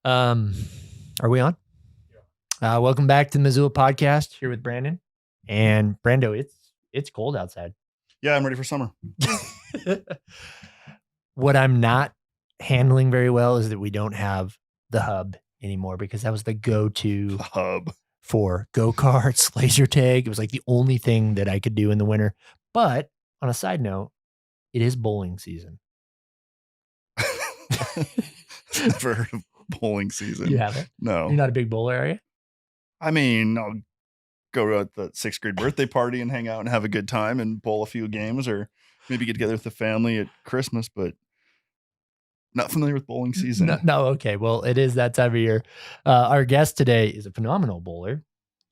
Are we on? Yeah. Welcome back to the Missoula podcast here with Brandon. And Brando, it's cold outside. Yeah, I'm ready for summer. What I'm not handling very well is that we don't have the hub anymore, because that was the go-to hub for go-karts, laser tag. It was like the only thing that I could do in the winter. But on a side note, it is bowling season. Never heard of bowling season. You haven't? No. You're not a big bowler, are you? I mean, I'll go to the 6th grade birthday party and hang out and have a good time and bowl a few games, or maybe get together with the family at Christmas, but not familiar with bowling season. No, okay. Well, it is that time of year. Our guest today is a phenomenal bowler.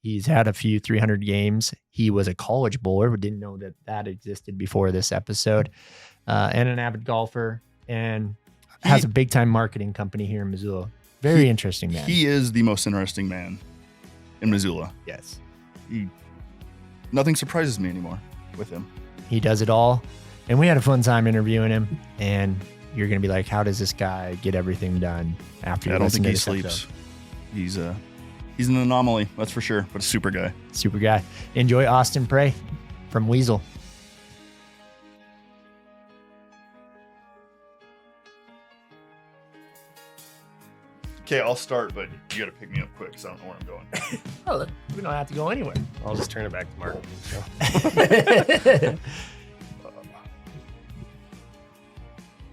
He's had a few 300 games. He was a college bowler. We didn't know that existed before this episode. And an avid golfer, and has a big time marketing company here in Missoula. Very interesting man. He is the most interesting man in Missoula. Yes. Nothing surprises me anymore with him. He does it all. And we had a fun time interviewing him. And you're going to be like, how does this guy get everything done after I don't think he sleeps. He's an anomaly, that's for sure, but a super guy. Super guy. Enjoy Austin Prey from Weezle. Okay, I'll start, but you got to pick me up quick because I don't know where I'm going. Oh, look, we don't have to go anywhere. I'll just turn it back to marketing. So.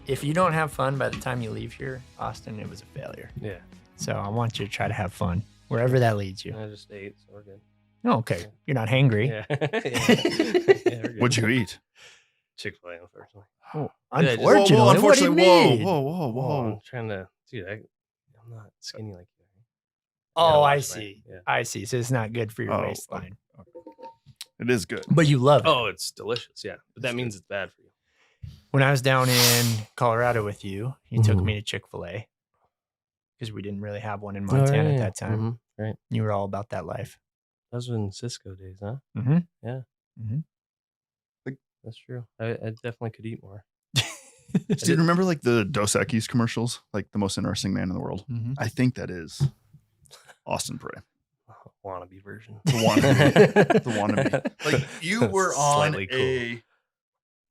If you don't have fun by the time you leave here, Austin, it was a failure. Yeah. So I want you to try to have fun wherever that leads you. I just ate, so we're good. Oh, okay. You're not hangry. Yeah. Yeah, we're good. What'd you eat? Chick-fil-A, unfortunately. Oh, Yeah, just- unfortunately. What do you mean? Whoa. I'm trying to, dude, I'm not skinny like you. Oh, Yeah, I that's see. fine. Yeah. I see. So it's not good for your Oh, waistline. It is good. But you love it. Oh, it's delicious. Yeah. But that means it's bad for you. When I was down in Colorado with you, you took Mhm. me to Chick-fil-A because we didn't really have one in Montana at that time. Mhm. Right. You were all about that life. Those were in Cisco days, huh? Mm-hmm. Yeah. Mm-hmm. That's true. I definitely could eat more. Do you remember like the Dos Equis commercials? Like the most interesting man in the world? Mm-hmm. I think that is Austin Prey. Wannabe version. The wannabe. The wannabe. Like you were on Slightly cool.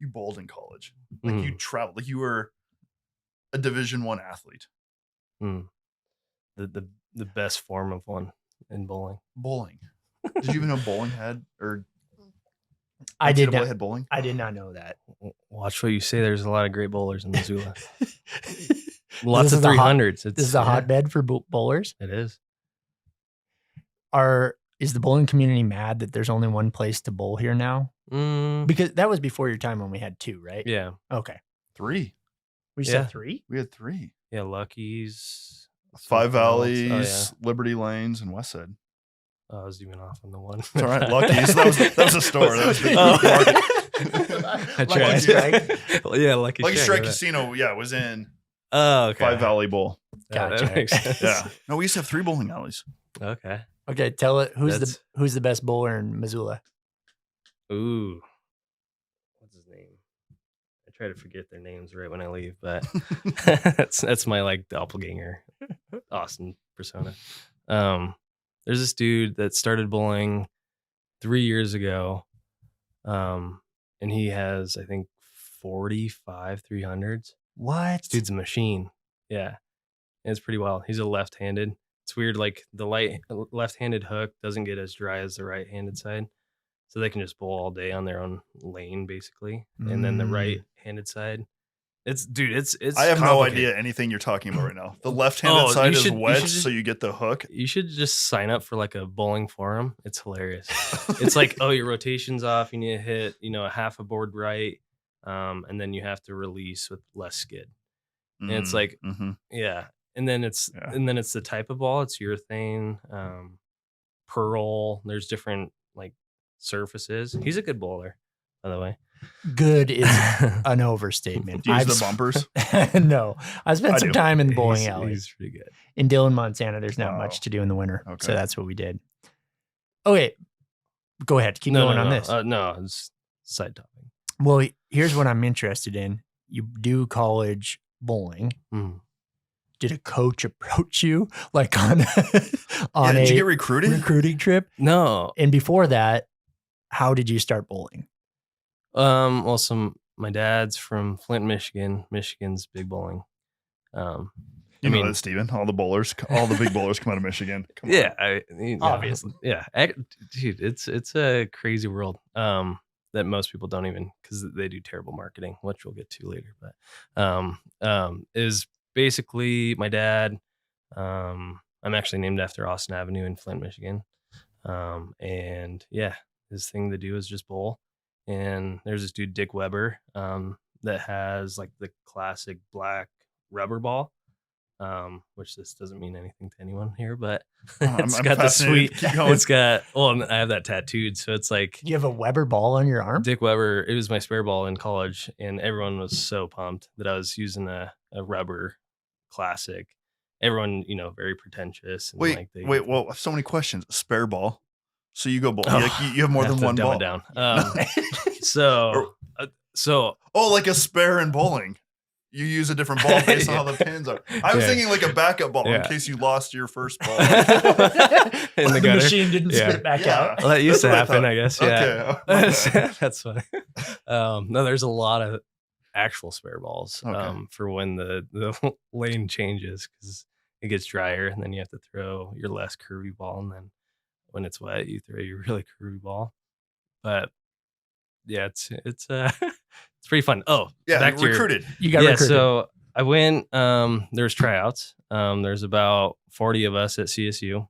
You bowled in college. Like you traveled. Like you were a Division I athlete. The best form of one in bowling. Bowling. Did you even know bowling had, or I did NCAA not. had bowling? I did not know that. Watch what you say. There's a lot of great bowlers in Missoula. Lots This of is a hot- 300s. This is a hotbed for bowlers. It is. Is the bowling community mad that there's only one place to bowl here now? Because that was before your time when we had two, right? Yeah. Okay. 3. We Yeah. said 3? We had 3. Yeah. Lucky's. Five something else. Valleys, Liberty Lanes, and Westside. Oh, I was even off on the one. It's all right. Lucky's. That was a store. That was the I Lucky tried. Strike. Well, yeah, Lucky Strike Strike. Casino. Yeah, was in Oh, okay. Five Valley Bowl. Yeah, that Gotcha. makes sense. Yeah. No, we used to have 3 bowling alleys. Okay. Okay, tell it who's That's- the best bowler in Missoula? Ooh. What's his name? I try to forget their names right when I leave, but that's my like doppelganger Austin persona. There's this dude that started bowling 3 years ago. And he has, I think, 45 300s. What? This dude's a machine. Yeah. And it's pretty wild. He's a left-handed. It's weird, like the left-handed hook doesn't get as dry as the right-handed side. So they can just bowl all day on their own lane, basically. And then the right-handed side, it's I have no complicated. idea anything you're talking about right now. The left-handed side is wedged, so you get the hook. You should just sign up for like a bowling forum. It's hilarious. It's like, oh, your rotation's off. You need to hit, a half a board right. And then you have to release with less skid. And it's like, yeah. And then it's the type of ball. It's urethane, pearl. There's different like surfaces. He's a good bowler, by the way. Good is an overstatement. Do you use the bumpers? No. I spent some time in the bowling alley. He's pretty good. In Dillon, Montana, there's not much to do in the winter. Okay. So that's what we did. Okay. Go ahead. Keep going on this. No, it's side topic. Well, here's what I'm interested in. You do college bowling. Mm. did a coach approach you like on Did a you get recruited? recruiting trip? No. And before that, how did you start bowling? Well, my dad's from Flint, Michigan. Michigan's big bowling. You know that, Steven. All the big bowlers come out of Michigan. Come on. Yeah, Obviously. Yeah, dude, it's a crazy world that most people don't even, because they do terrible marketing, which we'll get to later. But is basically my dad. I'm actually named after Austin Avenue in Flint, Michigan. And yeah, his thing to do is just bowl. And there's this dude Dick Weber that has like the classic black rubber ball. Which this doesn't mean anything to anyone here, but it's got the sweet. It's got. Well, I have that tattooed, so it's like. You have a Weber ball on your arm? Dick Weber. It was my spare ball in college, and everyone was so pumped that I was using a rubber classic. Everyone, very pretentious. And Wait. Well, so many questions. Spare ball. So you go bowl. You have more than one ball. Down. So. Like a spare in bowling. You use a different ball based on how the pins are. I was thinking like a backup ball in case you lost your first ball. In the machine didn't spit back out. Well, that used to happen, I guess. Okay. Yeah. That's funny. No, there's a lot of actual spare balls for when the lane changes, because it gets drier, and then you have to throw your less curvy ball, and then when it's wet, you throw your really curvy ball. But yeah, it's it's pretty fun. Oh, yeah, back to recruited. You got recruited. So I went. There's tryouts. There's about 40 of us at CSU,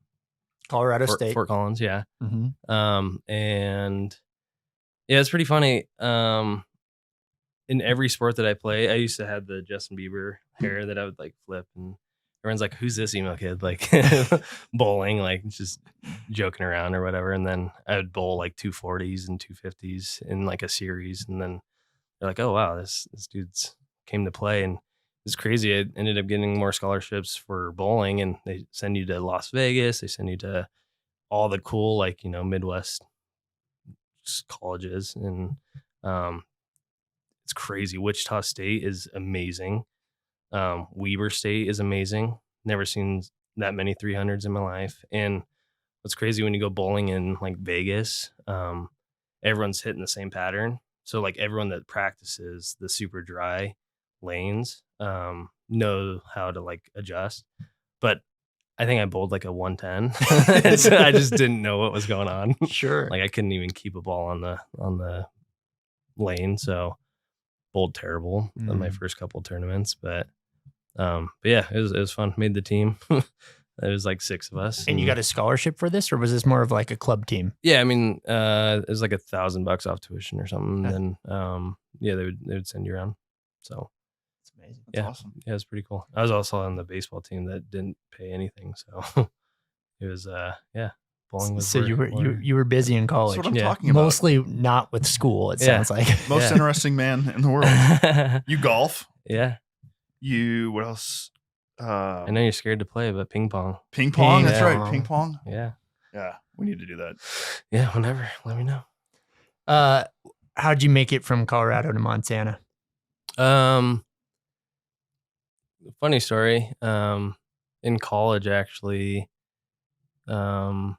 Colorado State, Fort Collins. Yeah. Mm-hmm. And yeah, it's pretty funny. In every sport that I play, I used to have the Justin Bieber hair that I would like flip, and everyone's like, "Who's this emo kid?" Like bowling, like just joking around or whatever. And then I would bowl like 240s and 250s in like a series, and then they're like, "Oh wow, this dude's came to play." And it's crazy. I ended up getting more scholarships for bowling, and they send you to Las Vegas. They send you to all the cool, like, Midwest colleges. And it's crazy. Wichita State is amazing. Weber State is amazing. Never seen that many 300s in my life. And what's crazy, when you go bowling in like Vegas, everyone's hitting the same pattern. So like everyone that practices the super dry lanes know how to like adjust. But I think I bowled like a 110. And so I just didn't know what was going on. Sure. Like I couldn't even keep a ball on the lane. So bowled terrible in my first couple of tournaments. But yeah, it was fun. Made the team. It was like 6 of us. And you got a scholarship for this, or was this more of like a club team? Yeah, I mean, it was like $1,000 off tuition or something. And then yeah, they would send you around. So it's amazing. That's awesome. Yeah, it's pretty cool. I was also on the baseball team that didn't pay anything. So it was bowling was. So you were busy in college. That's what I'm talking about. Mostly not with school, it sounds like. Most interesting man in the world. You golf. Yeah. What else? I know you're scared to play, but ping pong. Ping pong, that's right. Ping pong. Yeah. Yeah, we need to do that. Yeah, whenever. Let me know. How'd you make it from Colorado to Montana? Funny story. In college, actually, there's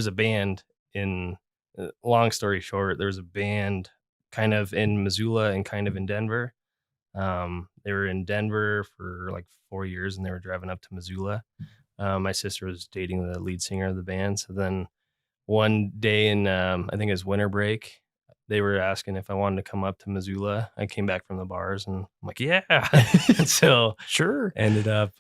a band in. Long story short, there was a band kind of in Missoula and kind of in Denver. They were in Denver for like 4 years, and they were driving up to Missoula. My sister was dating the lead singer of the band. So then one day in, I think it was winter break, they were asking if I wanted to come up to Missoula. I came back from the bars, and I'm like, yeah. And so sure. Ended up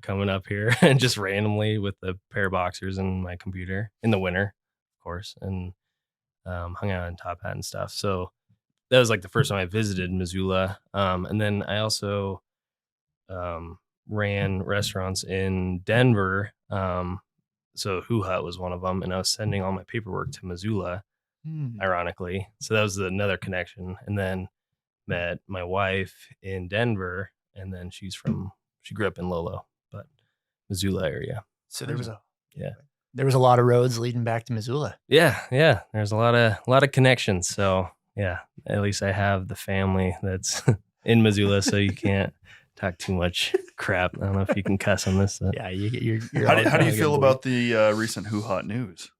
coming up here and just randomly with a pair of boxers and my computer in the winter, of course, and hung out in Top Hat and stuff. So that was like the first time I visited Missoula. And then I also ran restaurants in Denver. So Who Hut was one of them. And I was sending all my paperwork to Missoula, ironically. So that was another connection. And then met my wife in Denver. And then she grew up in Lolo, but Missoula area. So there was a lot of roads leading back to Missoula. Yeah. There's a lot of connections. So yeah, at least I have the family that's in Missoula, so you can't talk too much crap. I don't know if you can cuss on this. Yeah, you're How do you all feel good, about the recent Who Hot news?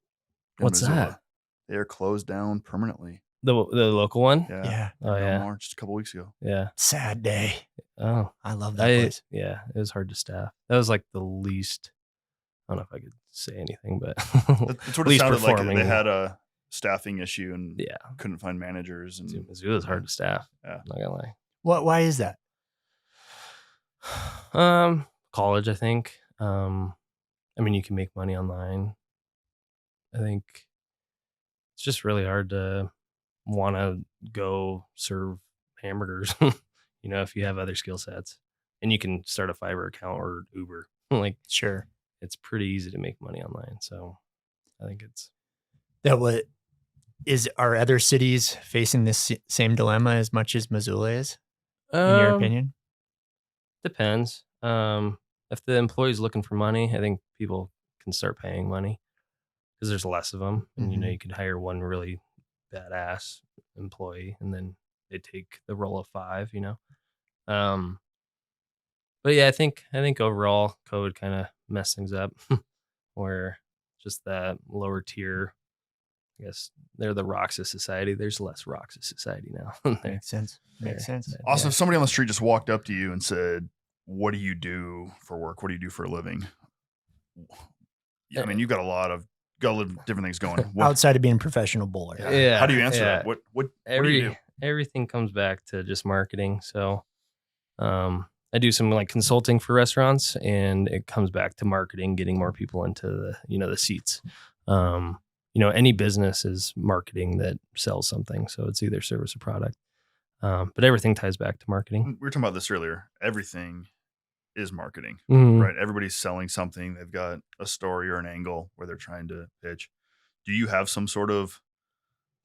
in What's Missoula? that? They are closed down permanently. The local one? Yeah. Yeah. Oh, no yeah. more. Just a couple weeks ago. Yeah. Sad day. Oh, I love that place. yeah, it was hard to staff. That was like the least. I don't know if I could say anything, but That's what it least sounded like. They performing. had a staffing issue and Yeah, couldn't find managers. And Missoula was hard to staff. Yeah. Not gonna lie. Why is that? College, I think. I mean, you can make money online. I think it's just really hard to want to go serve hamburgers, if you have other skill sets, and you can start a Fiverr account or Uber. Like, Sure. it's pretty easy to make money online. So I think it's Are other cities facing this same dilemma as much as Missoula is, in your opinion? Depends. If the employee's looking for money, I think people can start paying money because there's less of them, and Mhm. you could hire one really badass employee, and then they take the role of 5. But yeah, I think overall COVID kind of messed things up, where just that lower tier. I guess they're the rocks of society. There's less rocks of society now. Makes sense. Makes sense. also, Yeah. if somebody on the street just walked up to you and said, "What do you do for work? What do you do for a living?" Yeah, I mean, you've got a lot of different things going. Outside of being a professional bowler. Yeah. How do you answer Yeah. that? What do you do? Everything comes back to just marketing. So I do some like consulting for restaurants, and it comes back to marketing, getting more people into the seats. Any business is marketing that sells something, so it's either service or product. But everything ties back to marketing. We were talking about this earlier. Everything is marketing, Mhm. right? Everybody's selling something. They've got a story or an angle where they're trying to pitch. Do you have some sort of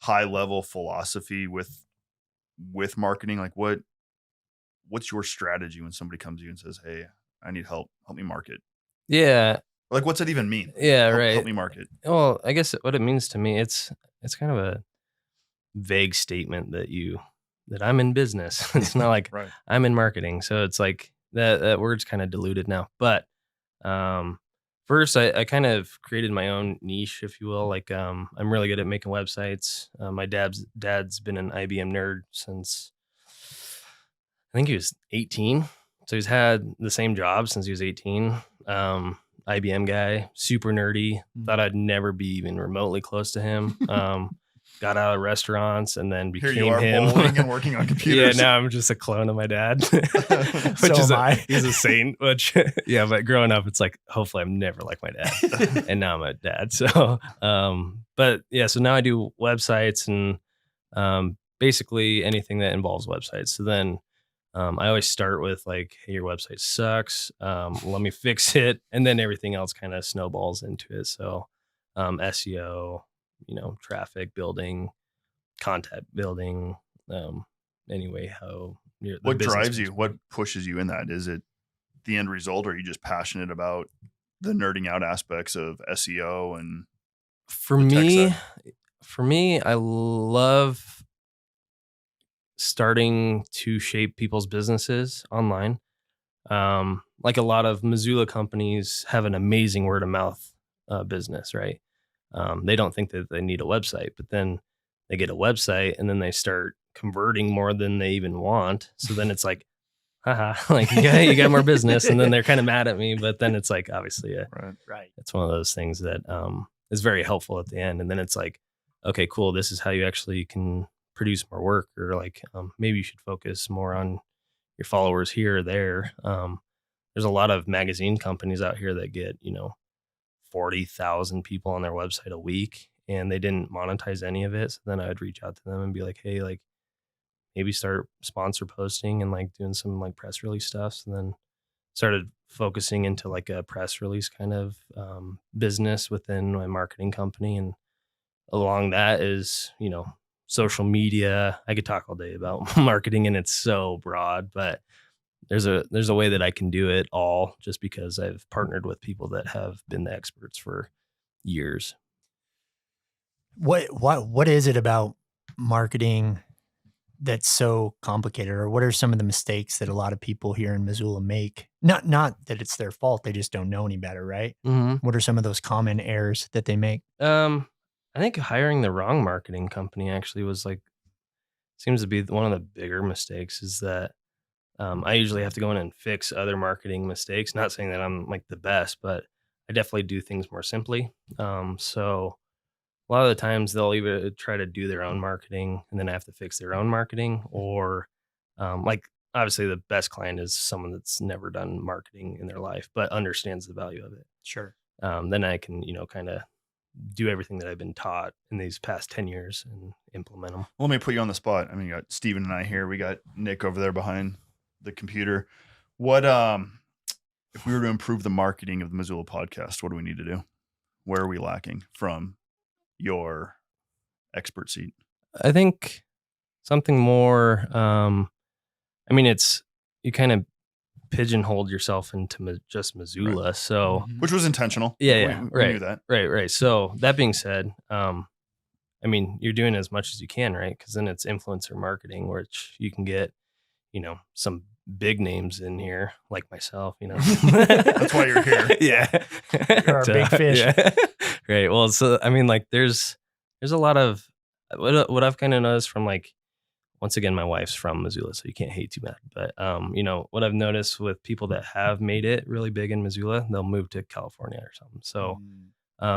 high level philosophy with marketing? Like what's your strategy when somebody comes to you and says, "Hey, I need help. Help me market." Yeah, Like, what's that even mean? yeah, Help right. me market. Well, I guess what it means to me, it's kind of a vague statement that I'm in business. It's not like Right. I'm in marketing. So it's like that word's kind of diluted now. But first I kind of created my own niche, if you will. Like I'm really good at making websites. My dad's been an IBM nerd since I think he was 18. So he's had the same job since he was 18. IBM guy, super nerdy. Thought I'd never be even remotely close to him. Got out of restaurants and then Here became you are him. bowling and working on Yeah, computers. now I'm just a clone of my dad, So am I. he's a saint. Which yeah, but growing up, it's like hopefully I'm never like my dad, and now I'm a dad. So, but yeah, so now I do websites and basically anything that involves websites. So then I always start with like, hey, your website sucks. Let me fix it, and then everything else kind of snowballs into it. So SEO, traffic building, content building. Anyway, how What drives you? What pushes you in that? Is it the end result, or are you just passionate about the nerding out aspects of SEO and For the tech me, side? I love starting to shape people's businesses online. Like a lot of Missoula companies have an amazing word of mouth business, right? They don't think that they need a website, but then they get a website and then they start converting more than they even want. So then it's like, haha, like, yeah, you got more business. And then they're kind of mad at me, but then it's like, obviously, Right. it's one of those things that is very helpful at the end. And then it's like, okay, cool. This is how you actually can produce more work, or like maybe you should focus more on your followers here or there. There's a lot of magazine companies out here that get 40,000 people on their website a week, and they didn't monetize any of it. So then I'd reach out to them and be like, hey, like maybe start sponsor posting and like doing some like press release stuff. So then started focusing into like a press release kind of business within my marketing company. And along that is, social media. I could talk all day about marketing, and it's so broad, but there's a way that I can do it all just because I've partnered with people that have been the experts for years. What is it about marketing that's so complicated, or what are some of the mistakes that a lot of people here in Missoula make? Not that it's their fault, they just don't know any better, right? Mm-hmm. What are some of those common errors that they make? I think hiring the wrong marketing company actually was like seems to be one of the bigger mistakes. Is that I usually have to go in and fix other marketing mistakes. Not saying that I'm like the best, but I definitely do things more simply. So a lot of the times they'll either try to do their own marketing and then have to fix their own marketing, or like obviously the best client is someone that's never done marketing in their life but understands the value of it. Sure. Then I can kind of do everything that I've been taught in these past 10 years and implement them. Well, let me put you on the spot. I mean, you got Steven and I here. We got Nick over there behind the computer. What if we were to improve the marketing of the Missoula podcast, what do we need to do? Where are we lacking from your expert seat? I think something more I mean, it's you kind of pigeonholed yourself into just Missoula. So Which was intentional. yeah, we right, knew that. right. So that being said, I mean, you're doing as much as you can, right? Because then it's influencer marketing, which you can get, some big names in here, like myself. That's why you're here. Yeah, You're our big fish. Yeah. Right. Well, so I mean, like, there's a lot of what I've kind of noticed from like. Once again, my wife's from Missoula, so you can't hate too bad. But what I've noticed with people that have made it really big in Missoula, they'll move to California or something. So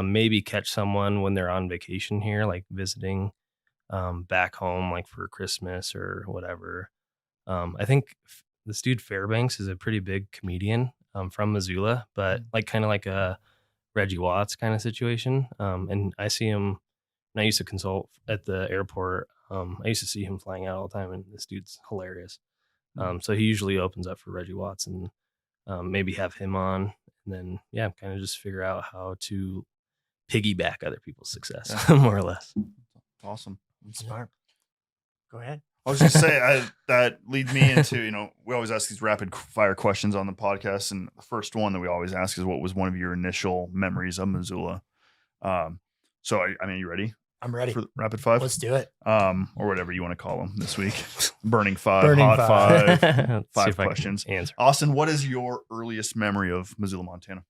maybe catch someone when they're on vacation here, like visiting back home, like for Christmas or whatever. I think this dude Fairbanks is a pretty big comedian from Missoula, but like kind of like a Reggie Watts kind of situation. And I see him. And I used to consult at the airport. I used to see him flying out all the time, and this dude's hilarious. So he usually opens up for Reggie Watts, and maybe have him on, and then kind of just figure out how to piggyback other people's success, more or less. Awesome. Smart. Go ahead. I was just say that leads me into we always ask these rapid fire questions on the podcast, and the first one that we always ask is, what was one of your initial memories of Missoula? So I mean, you ready? I'm ready for rapid five. Let's do it. Or whatever you want to call them this week. Burning five, Burning hot five. five, five questions. Answer. Austin, what is your earliest memory of Missoula, Montana?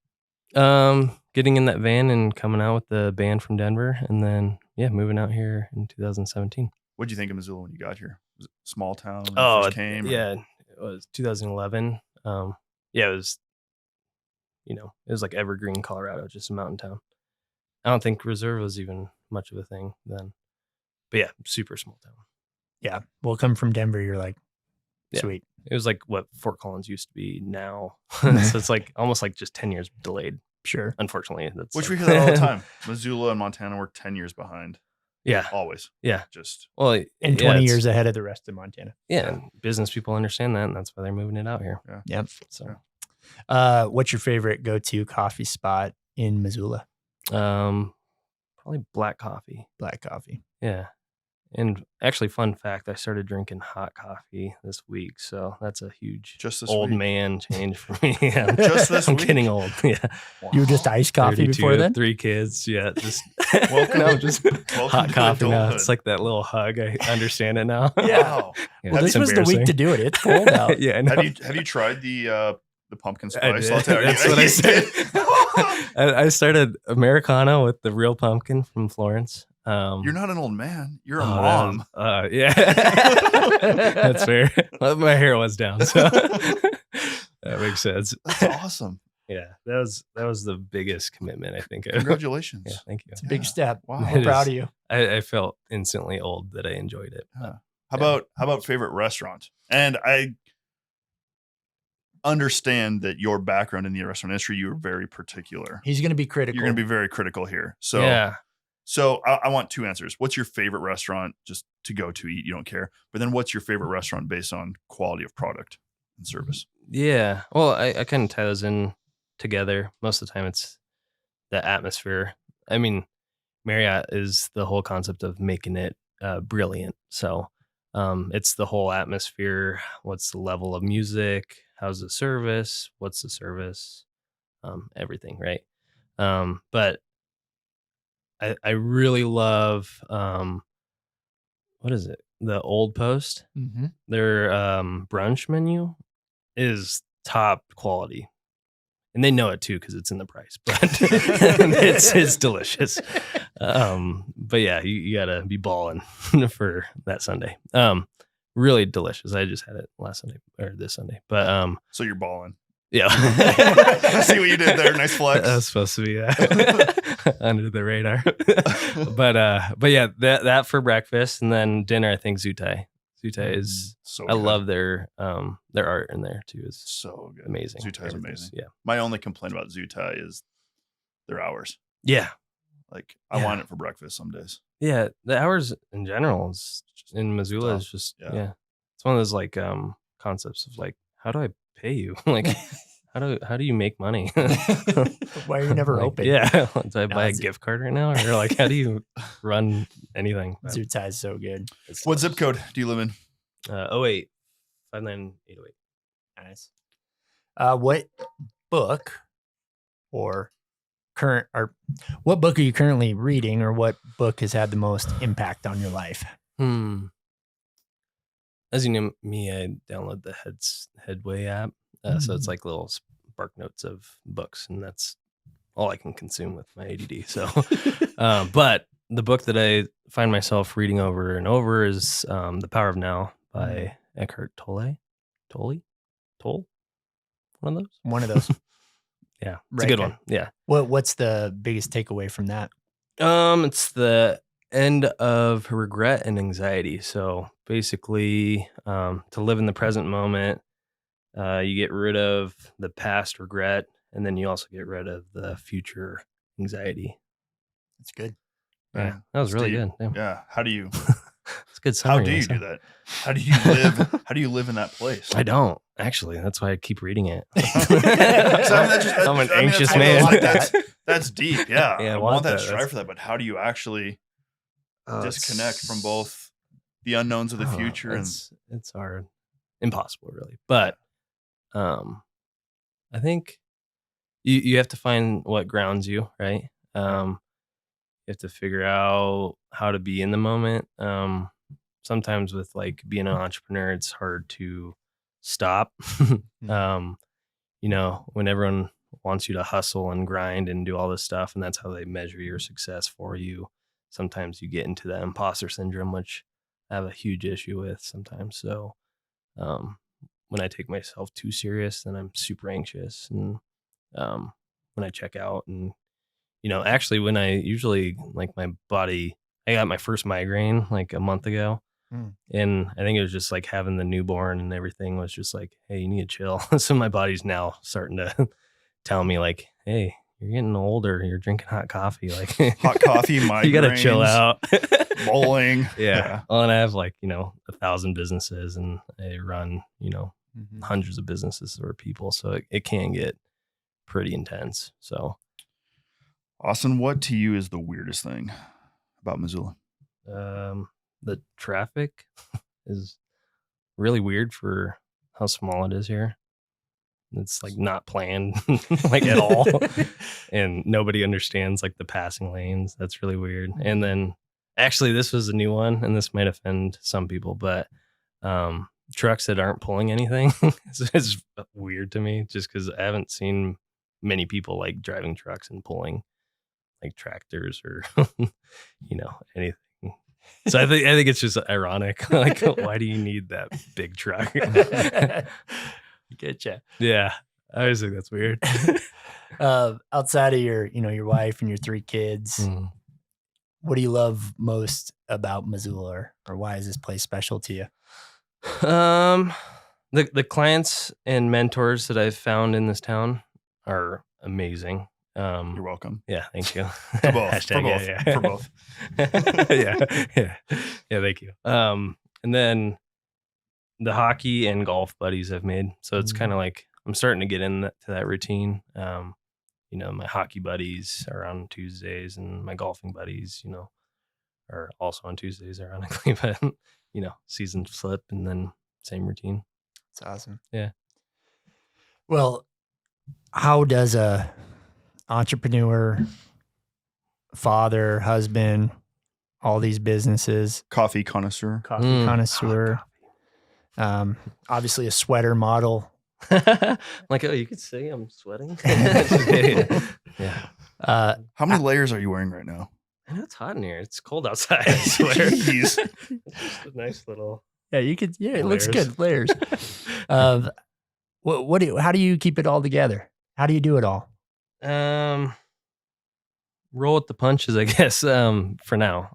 Getting in that van and coming out with the band from Denver, and then moving out here in 2017. What did you think of Missoula when you got here? Was it a small town when Oh, you first came? yeah, it was 2011. It was, it was like Evergreen, Colorado, just a mountain town. I don't think Reserve was even much of a thing then, but yeah, super small town. Yeah, we'll come from Denver. You're like, sweet. It was like what Fort Collins used to be now, so it's like almost like just 10 years delayed. Sure. Unfortunately, that's which like, we hear that all the time. Missoula and Montana were 10 years behind. Yeah, always. Yeah, just and 20 years ahead of the rest of Montana. Yeah, and business people understand that, and that's why they're moving it out here. Yeah. Yep. So, what's your favorite go-to coffee spot in Missoula? Probably black coffee. Black coffee. Yeah. And actually, fun fact, I started drinking hot coffee this week. So that's a huge old man change for me. Yeah. Just this week? I'm getting old. Yeah. Wow. You were just iced coffee before then? 3 kids. Yeah. Just welcome, just welcome hot coffee now. adulthood. It's like that little hug. I understand it now. Wow. Yeah, well, this was the week to do it. It's cold out. Yeah. I know. Have you tried the pumpkin spice did. latte? That's what I said. I started Americano with the real pumpkin from Florence. You're not an old man. You're a Oh, mom. Yeah. That's fair. Well, my hair was down, so that makes sense. That's awesome. Yeah, that was the biggest commitment I think. Congratulations. Yeah, thank you. It's a big step. Wow. I'm proud of you. I felt instantly old that I enjoyed it. How about favorite restaurant? And I understand that your background in the restaurant industry, you were very particular. He's going to be critical. You're going to be very critical here. So yeah. So I want 2 answers. What's your favorite restaurant just to go to eat? You don't care. But then what's your favorite restaurant based on quality of product and service? Yeah. Well, I kind of tie those in together. Most of the time it's the atmosphere. I mean, Marriott is the whole concept of making it brilliant. So it's the whole atmosphere. What's the level of music? How's the service? What's the service? Everything, right? But I really love what is it? the Old Post. Mm-hmm. Their brunch menu is top quality. And they know it too because it's in the price, but it's delicious. But yeah, you gotta be balling for that Sunday. Really delicious. I just had it last Sunday or this Sunday, but So you're balling. yeah. See what you did there. Nice flex. That was supposed to be under the radar. But yeah, that for breakfast, and then dinner. I think Zutai. Zutai is so I good. love their art in there too. Is So good. amazing. Zutai is amazing. Yeah. My only complaint about Zutai is their hours. Yeah. Like I want it for breakfast some days. Yeah. The hours in general is in Missoula is just yeah. It's one of those like concepts of like, how do I pay you? Like how do you make money? Why are you never like, open? Yeah. Do I buy a gift card right now? Or like how do you run anything? Zutai is so good. What zip code do you live in? 08 59808. Nice. What book or what book are you currently reading, or what book has had the most impact on your life? As you know me, I download the Headway app. So it's like little spark notes of books, and that's all I can consume with my ADD. So, but the book that I find myself reading over and over is The Power of Now by Eckhart Tolle. Tolle? One of those. Yeah, it's a good one. Yeah. What's the biggest takeaway from that? It's the end of regret and anxiety. So basically, to live in the present moment, you get rid of the past regret, and then you also get rid of the future anxiety. That's good. Yeah, that was really good. Yeah. How do you? It's a good summary. How do you do that? How do you live? How do you live in that place? I don't actually. That's why I keep reading it. I'm an anxious man. That's deep. Yeah, Yeah, I want that strive for that. But how do you actually disconnect from both the unknowns of the future it's hard, impossible, really. But I think you have to find what grounds you, right? You have to figure out how to be in the moment. Sometimes with like being an entrepreneur, it's hard to stop. When everyone wants you to hustle and grind and do all this stuff, and that's how they measure your success for you. Sometimes you get into the imposter syndrome, which I have a huge issue with sometimes. So when I take myself too serious, then I'm super anxious. And when I check out, and actually when I usually like my body, I got my first migraine like a month ago. And I think it was just like having the newborn and everything was just like, hey, you need to chill. So my body's now starting to tell me like, hey, you're getting older. You're drinking hot coffee. Like hot coffee, migraines, you got to chill out. Bowling. Yeah. Well, and I have like, 1,000 businesses, and I run, hundreds of businesses or people. So it can get pretty intense. So. Austin, what to you is the weirdest thing about Missoula? The traffic is really weird for how small it is here. It's like not planned like at all. And nobody understands like the passing lanes. That's really weird. And then actually this was a new one, and this might offend some people, but trucks that aren't pulling anything is weird to me, just because I haven't seen many people like driving trucks and pulling like tractors or anything. So I think it's just ironic. Like, why do you need that big truck? Getcha. Yeah, I always think that's weird. Outside of your wife and your 3 kids, what do you love most about Missoula, or why is this place special to you? The clients and mentors that I've found in this town are amazing. You're welcome. Yeah, thank you. For both. For both. Yeah. Thank you. And then the hockey and golf buddies I've made. So it's kind of like I'm starting to get into that routine. My hockey buddies are on Tuesdays, and my golfing buddies, are also on Tuesdays, ironically. But season flip, and then same routine. It's awesome. Yeah. Well, how does a entrepreneur, father, husband, all these businesses, Coffee connoisseur. coffee connoisseur, obviously a sweater model. Like, oh, you could say I'm sweating. Yeah. How many layers are you wearing right now? I know it's hot in here. It's cold outside. I swear. Jeez. It's just a nice little. Yeah, you could. Yeah, it looks Layers. good. Layers. How do you keep it all together? How do you do it all? Roll with the punches, I guess. For now,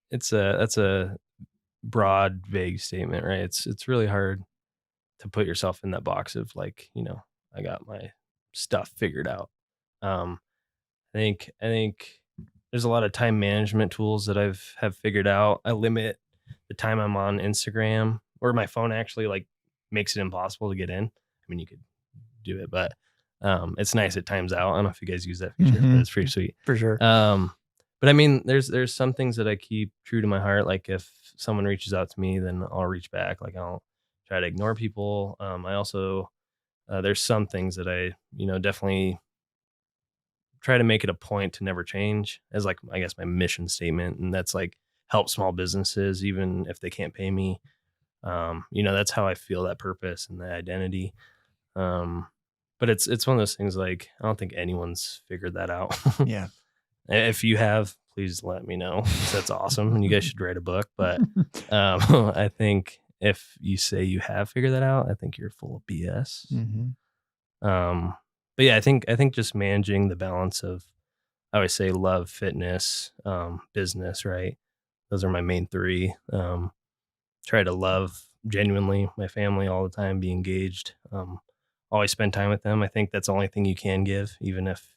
that's a broad, vague statement, right? It's really hard to put yourself in that box of like, I got my stuff figured out. I think there's a lot of time management tools that have figured out. I limit the time I'm on Instagram, or my phone actually like makes it impossible to get in. I mean, you could do it, but it's nice. It times out. I don't know if you guys use that feature, but it's pretty sweet. For sure. But I mean, there's some things that I keep true to my heart. Like if someone reaches out to me, then I'll reach back. Like I don't try to ignore people. I also, there's some things that I, definitely try to make it a point to never change as like, I guess my mission statement. And that's like help small businesses, even if they can't pay me. That's how I feel that purpose and the identity. But it's one of those things like, I don't think anyone's figured that out. Yeah. If you have, please let me know. That's awesome. And you guys should write a book. But I think if you say you have figured that out, I think you're full of BS. But yeah, I think just managing the balance of, I always say love, fitness, business, right? Those are my main three. Try to love genuinely my family all the time, be engaged, always spend time with them. I think that's the only thing you can give, even if,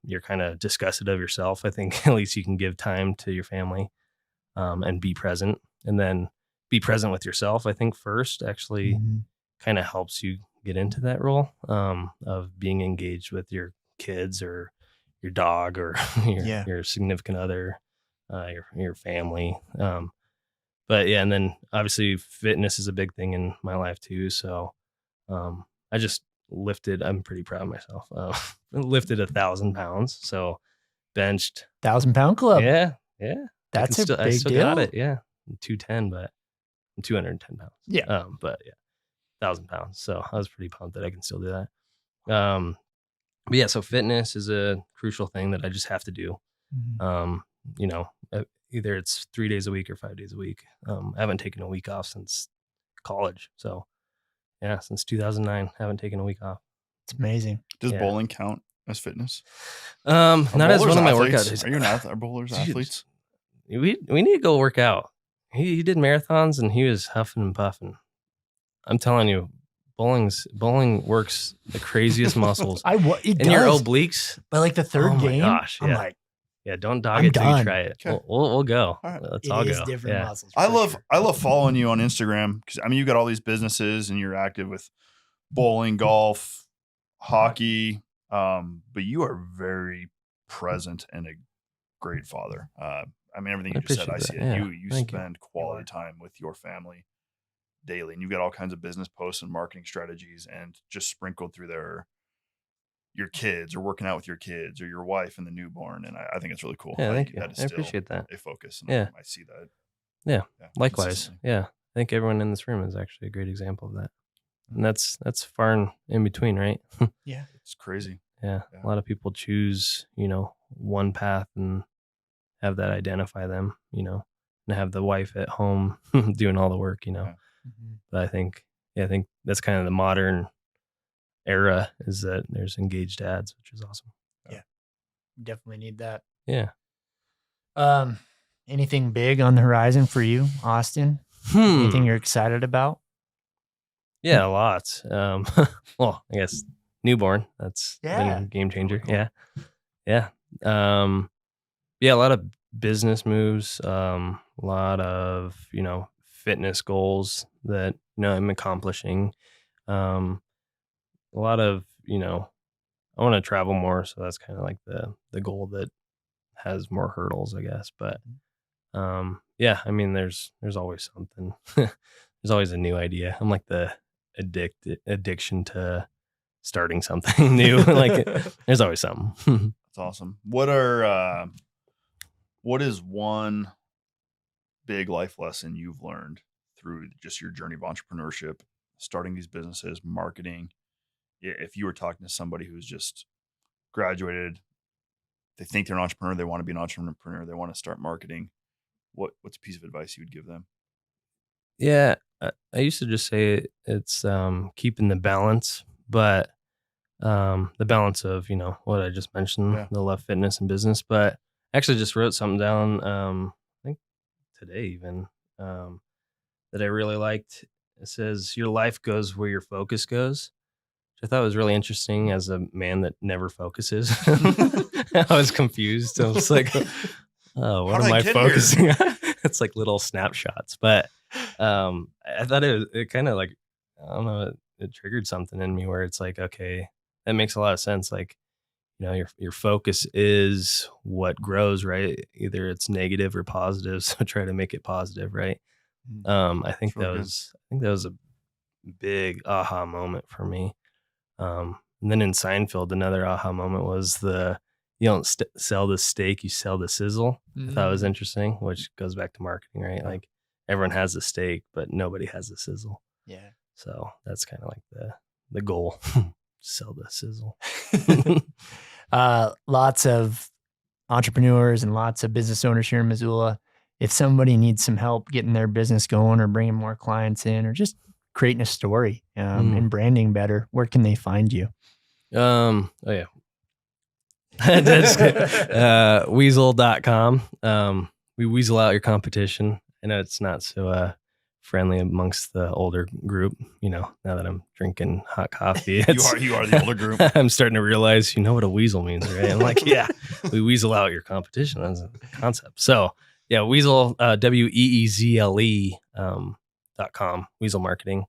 you're kind of disgusted of yourself. I think at least you can give time to your family and be present, and then be present with yourself. I think first actually kind of helps you get into that role of being engaged with your kids or your dog or your significant other, your family. But yeah, and then obviously fitness is a big thing in my life too. So I just lifted, I'm pretty proud of myself. Lifted 1,000 pounds. So benched 1,000-pound club. Yeah. That's a big I still deal. got it. Yeah. I'm 210, but I'm 210 pounds. Yeah. But yeah, 1,000 pounds. So I was pretty pumped that I can still do that. But yeah, so fitness is a crucial thing that I just have to do. Either it's 3 days a week or 5 days a week. I haven't taken a week off since college. So yeah, since 2009, haven't taken a week off. It's amazing. Does bowling count as fitness? Not as one of my athletes? workouts. Are you an athlete? Are bowlers athletes? We need to go work out. He did marathons and he was huffing and puffing. I'm telling you, bowling works the craziest muscles. It and does. your obliques. By like the third game, gosh, yeah. I'm like, yeah, don't dog I'm it till done. you try it. Okay. We'll go. All right. Let's it all is go. different Yeah. muscles. I for sure. love following you on Instagram because I mean you got all these businesses and you're active with bowling, golf, hockey, but you are very present and a great father. I mean everything you just said, I see it. Yeah. You Thank spend quality time with your family daily, and you've got all kinds of business posts and marketing strategies, and just sprinkled through there your kids or working out with your kids or your wife and the newborn, and I think it's really cool. Yeah, thank you. That is I appreciate that. a focus, and Yeah. I see that. Yeah. Likewise. consistently. Yeah. I think everyone in this room is actually a great example of that. And that's far and in between, right? Yeah. It's crazy. Yeah. Yeah. A lot of people choose, one path and have that identify them, and have the wife at home doing all the work, Yeah. But I think that's kind of the modern era, is that there's engaged dads, which is awesome. Definitely need that. Yeah. Anything big on the horizon for you, Austin? Anything you're excited about? Yeah, lots. Well, I guess newborn. That's been Yeah. a game changer. Cool. Yeah. Yeah. A lot of business moves, a lot of, fitness goals that, I'm accomplishing. A lot of, I want to travel more. So that's kind of like the goal that has more hurdles, I guess. But, I mean, there's always something. There's always a new idea. I'm like the addiction to starting something new. Like there's always something. That's awesome. What is one big life lesson you've learned through just your journey of entrepreneurship, starting these businesses, marketing? If you were talking to somebody who's just graduated, they think they're an entrepreneur, they want to be an entrepreneur, they want to start marketing, what's a piece of advice you would give them? Yeah, I used to just say it's keeping the balance, but the balance of, what I just mentioned, Yeah. the love, fitness, and business. But I actually just wrote something down, I think today even, that I really liked. It says, your life goes where your focus goes, which I thought was really interesting as a man that never focuses. I was confused. I was like, oh, what How did am I I get focusing on? It's like little snapshots. But I thought it kind of like, I don't know, it triggered something in me where it's like, okay, that makes a lot of sense. Like, your focus is what grows, right? Either it's negative or positive. So try to make it positive, right? I think really that was a big aha moment for me. And then in Seinfeld, another aha moment was you don't sell the steak, you sell the sizzle. I thought it was interesting, which goes back to marketing, right? Like everyone has the steak, but nobody has the sizzle. Yeah. So that's kind of like the goal. Sell the sizzle. Lots of entrepreneurs and lots of business owners here in Missoula. If somebody needs some help getting their business going or bringing more clients in or just creating a story and branding better, where can they find you? Oh yeah. That's Weezle.com. We weasel out your competition. I know it's not so friendly amongst the older group, now that I'm drinking hot coffee. You are the older group. I'm starting to realize, what a weasel means, right? I'm like, yeah, we weasel out your competition. That's a concept. So yeah, Weezle, WEEZLE .com, Weezle Marketing.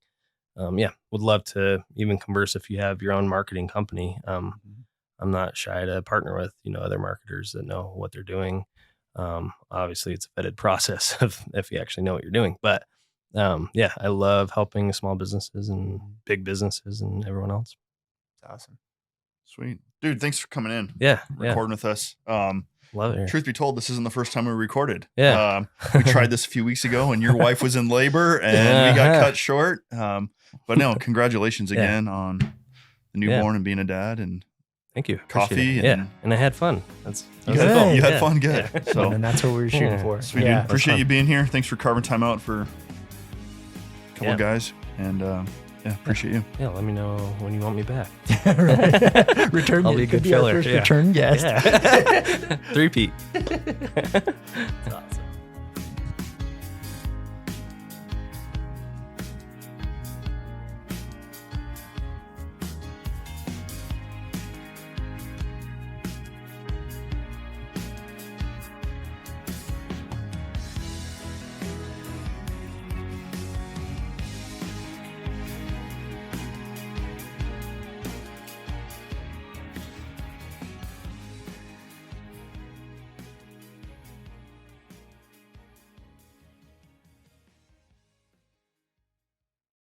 Would love to even converse if you have your own marketing company. I'm not shy to partner with, other marketers that know what they're doing. Obviously it's a vetted process if you actually know what you're doing, but I love helping small businesses and big businesses and everyone else. It's awesome. Sweet. Dude, thanks for coming in. Yeah. Recording with us. Love it. Truth be told, this isn't the first time we recorded. Yeah. We tried this a few weeks ago and your wife was in labor and we got cut short. But no, congratulations again on the newborn and being a dad and thank you. Coffee. And I had fun. That's you had fun. Good. Yeah. So and that's what we were shooting for. Sweet, dude. Appreciate you being here. Thanks for carving time out for a couple guys. And appreciate you. Yeah, let me know when you want me back. Return. I'll be a good filler. Return guest. Yeah. 3-peat. That's awesome.